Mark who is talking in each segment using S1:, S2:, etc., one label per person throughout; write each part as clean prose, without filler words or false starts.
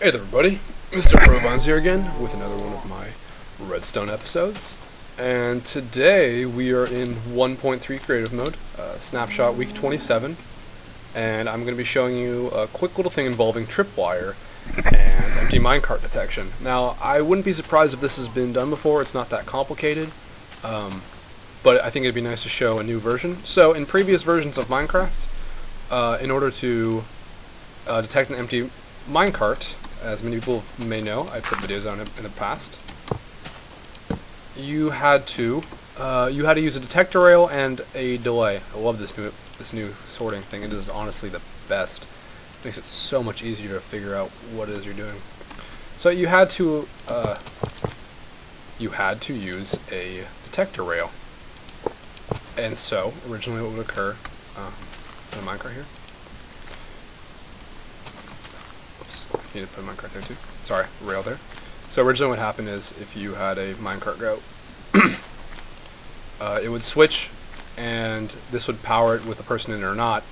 S1: Hey there everybody, MrProvines here again with another one of my Redstone episodes. And today we are in 1.3 creative mode, snapshot week 27, and I'm going to be showing you a quick little thing involving tripwire and empty minecart detection. Now, I wouldn't be surprised if this has been done before. It's not that complicated, but I think it'd be nice to show a new version. So in previous versions of Minecraft, in order to detect an empty minecart, as many people may know, I put videos on it in the past, you had to use a detector rail and a delay. I love this new sorting thing. It is honestly the best. It makes it so much easier to figure out what it is you're doing. So you had to use a detector rail, and so originally what would occur? Put a minecart here. Need to put a minecart there too. Sorry, rail there. So originally what happened is if you had a minecart go, it would switch and this would power it with a person in it or not.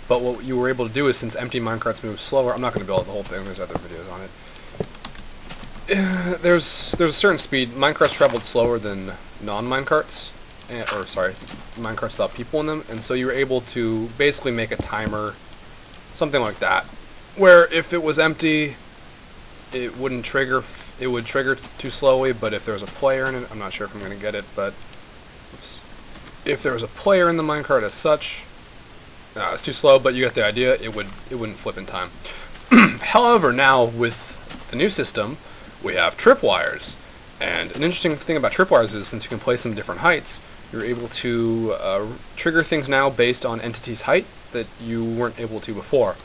S1: But what you were able to do is, since empty minecarts move slower, I'm not going to build the whole thing, there's other videos on it. There's a certain speed. Minecarts traveled slower than non-minecarts, or sorry, minecarts without people in them, and so you were able to basically make a timer, something like that, where if it was empty, it wouldn't trigger. It would trigger too slowly, but if there was a player in it, I'm not sure if I'm going to get it, but if there was a player in the minecart as such, it's too slow, but you get the idea. It wouldn't flip in time. However, now with the new system, we have tripwires, and an interesting thing about tripwires is, since you can place them at different heights, you're able to trigger things now based on entity's height that you weren't able to before.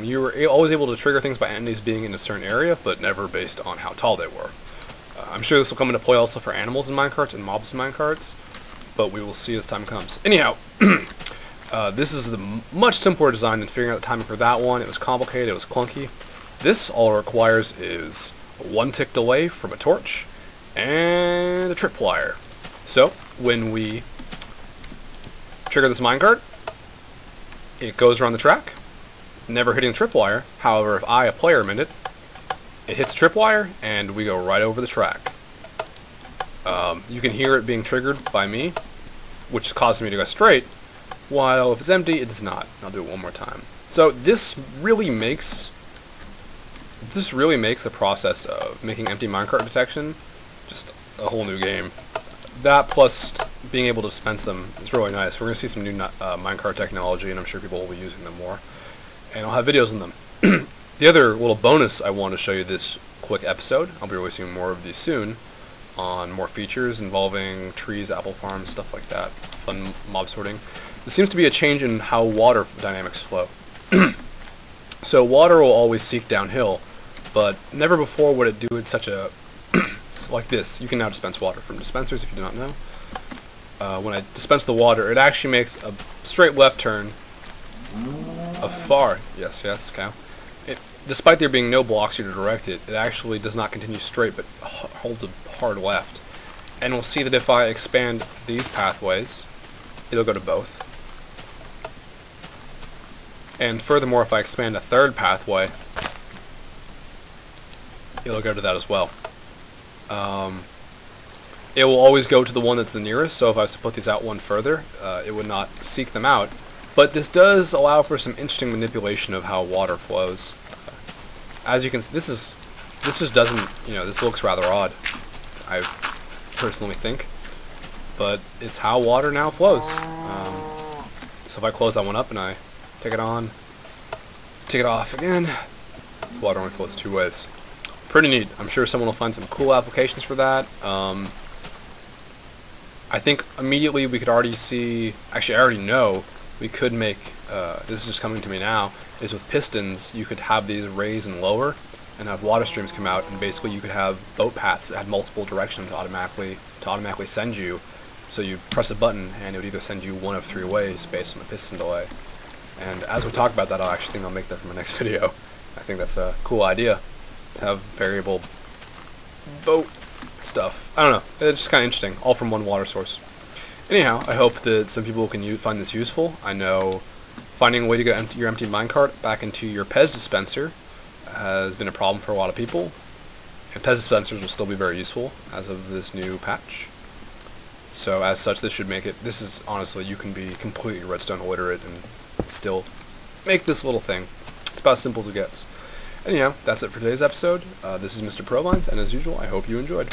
S1: You were always able to trigger things by entities being in a certain area, but never based on how tall they were. I'm sure this will come into play also for animals in minecarts and mobs in minecarts, but we will see as time comes. Anyhow, this is the much simpler design than figuring out the timing for that one. It was complicated, it was clunky. This all it requires is a 1 tick delay from a torch and a tripwire. So when we trigger this minecart, it goes around the track, never hitting the tripwire. However, if a player, am in it, it hits tripwire and we go right over the track. You can hear it being triggered by me, which causes me to go straight, while if it's empty, it does not. I'll do it one more time. So this really makes the process of making empty minecart detection just a whole new game. That plus being able to dispense them is really nice. We're going to see some new minecart technology, and I'm sure people will be using them more. And I'll have videos on them. The other little bonus I want to show you this quick episode, I'll be releasing more of these soon, on more features involving trees, apple farms, stuff like that, fun mob sorting. There seems to be a change in how water dynamics flow. So water will always seek downhill, but never before would it do it such a like this. You can now dispense water from dispensers if you do not know. When I dispense the water, it actually makes a straight left turn. Yes, cow. Despite there being no blocks here to direct it, it actually does not continue straight, but holds a hard left. And we'll see that if I expand these pathways, it'll go to both. And furthermore, if I expand a third pathway, it'll go to that as well. It will always go to the one that's the nearest, so if I was to put these out one further, it would not seek them out. But this does allow for some interesting manipulation of how water flows. As you can see, this just doesn't, this looks rather odd, I personally think. But it's how water now flows. So if I close that one up and I take it on, take it off again, water only flows 2 ways. Pretty neat. I'm sure someone will find some cool applications for that. I think immediately we could already see, actually I already know, we could make, this is just coming to me now, is with pistons, you could have these raise and lower, and have water streams come out, and basically you could have boat paths that had multiple directions automatically send you. So you press a button, and it would either send you one of 3 ways based on the piston delay. And as we talk about that, I think I'll make that for my next video. I think that's a cool idea, to have variable boat stuff. I don't know, it's just kind of interesting, all from one water source. Anyhow, I hope that some people can find this useful. I know finding a way to get your empty minecart back into your Pez dispenser has been a problem for a lot of people, and pest dispensers will still be very useful as of this new patch. So as such, this should make it, this is honestly, you can be completely redstone illiterate and still make this little thing. It's about as simple as it gets. Anyhow, that's it for today's episode. This is MrProvines, and as usual, I hope you enjoyed.